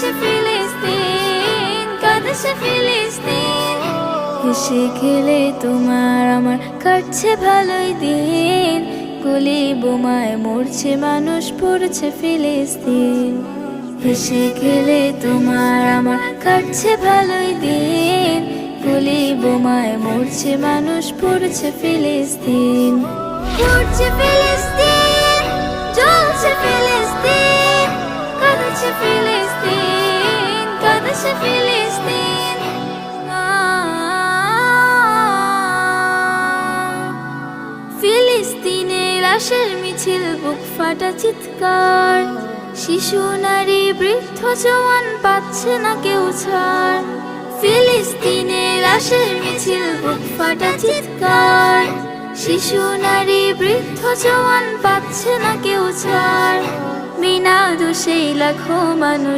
কাঁদছে ফিলিস্তিন, কাঁদছে ফিলিস্তিন। হেসে খেলে তোমার আমার কাটছে ভালোই দিন, গুলি বোমায় মরছে মানুষ, পড়ছে ফিলিস্তিন। হেসে খেলে তোমার আমার কাটছে ভালোই দিন, গুলি বোমায় মরছে মানুষ, পড়ছে ফিলিস্তিন। পড়ছে ফিলিস্তিন, জ্বলছে ফিলিস্তিন, কাঁদছে ফিলিস্তিন, কাঁদছে ফিলিস্তিন। ফিলিস্তিনের লাশের মিছিল, বুক ফাটা চিৎকার, শিশু নারী বৃদ্ধ জওয়ান পাচ্ছে না কেউ ছাড়। ফিলিস্তিনের লাশের মিছিল, বুক ফাটা চিৎকার, শিশু নারী বৃদ্ধ জওয়ান পাচ্ছে না কেউ ছাড়। বিনা দোষেই লাখো মানুষ